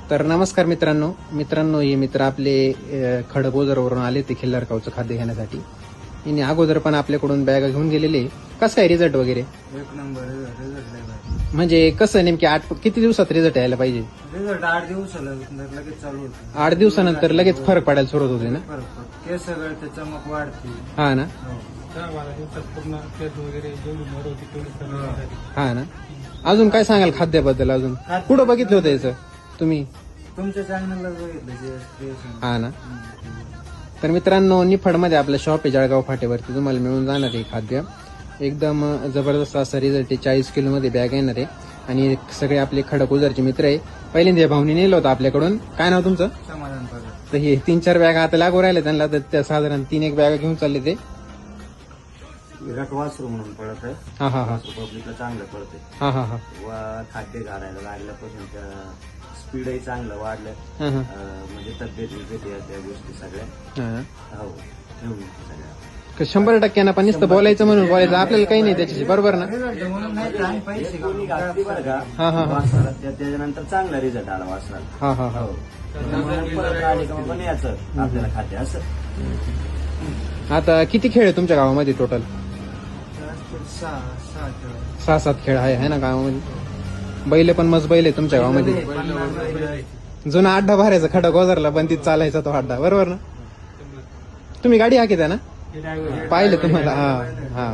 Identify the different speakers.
Speaker 1: तर नमस्कार मित्रांनो हे मित्र आपले खडकोजरवरून आले ते खिल्लारगावचं खाद्य घेण्यासाठी. यांनी अगोदर पण आपल्याकडून बॅग घेऊन गेलेले. कसं काय रिझल्ट वगैरे?
Speaker 2: एक नंबर रिझल्ट
Speaker 1: म्हणजे कसं नेमकी किती दिवसात रिझल्ट यायला पाहिजे?
Speaker 2: रिझल्ट 8 दिवसाला लगेच चालू होतो.
Speaker 1: 8 दिवसानंतर लगेच फरक पडायला सुरुवात होते ना?
Speaker 2: फरक पडतो. केस सगळं चमक वाढते.
Speaker 1: हा ना,
Speaker 2: हो.
Speaker 3: 10-12 दिवसात पूर्ण केस वगैरे जेवढी मर होती तेवढी कमी झाली.
Speaker 1: हा ना. अजून काय सांगाल खाद्याबद्दल? अजून कुठं बघितलं होतं याचं तुम्ही?
Speaker 2: तुमच्या चॅनलला बघितलं जे creation.
Speaker 1: हा ना. तर मित्रांनो, निफाडमध्ये आपलं शॉप आहे जळगाव फाट्यावरती, तुम्हाला मिळून जाणार आहे खाद्य. एकदम जबरदस्त असा रिझल्ट आहे. 40 किलो मध्ये बॅग येणार आहे आणि सगळे आपले खडकोजरचे मित्र आहे. पहिल्यांदा भावनी नेलं होतं आपल्याकडून. काय नाव तुमचं?
Speaker 2: समाधान पडत.
Speaker 1: तर हे 3-4 बॅग आता लागू राहिले त्यांना, तर त्या साधारण 3-1 बॅग घेऊन चालले ते.
Speaker 4: विराट वासरू म्हणून पडत आहे.
Speaker 1: हा हा हा
Speaker 4: पब्लिकला चांगलं पडते.
Speaker 1: हा हा हा
Speaker 4: व खाद्य घालायला लागल्यापासून स्पीडही चांगलं वाढलं.
Speaker 1: हा हा
Speaker 4: म्हणजे तब्येत त्या गोष्टी सगळ्या
Speaker 1: हा.
Speaker 4: हो ठेवून सगळ्या
Speaker 1: 100% पण नुसतं बोलायचं म्हणून बोलायचं आपल्याला काही नाही त्याच्याशी, बरोबर ना?
Speaker 2: रिझल्ट म्हणून नाही तर आम्ही पैसे
Speaker 4: कोणी घातली बरं का
Speaker 1: हा हा हा
Speaker 4: वासराला, त्याच्यानंतर चांगला रिझल्ट आला वासराला.
Speaker 1: हा हा हा
Speaker 4: हो म्हणून परत आले का पण याचं आपल्याला खाद्य असं.
Speaker 1: आता किती खेळ आहे तुमच्या गावामध्ये टोटल?
Speaker 2: 6
Speaker 1: 6-7 खेळ आहे ना गावामध्ये? बैल पण मस्त बैल आहे तुमच्या गावामध्ये. जुना अड्डा भरायचा खडक ओझरला, पण तिथं चालायचा तो अड्डा, बरोबर ना? तुम्ही गाडी हाकीता ना? पाहिलं तुम्हाला? हा हा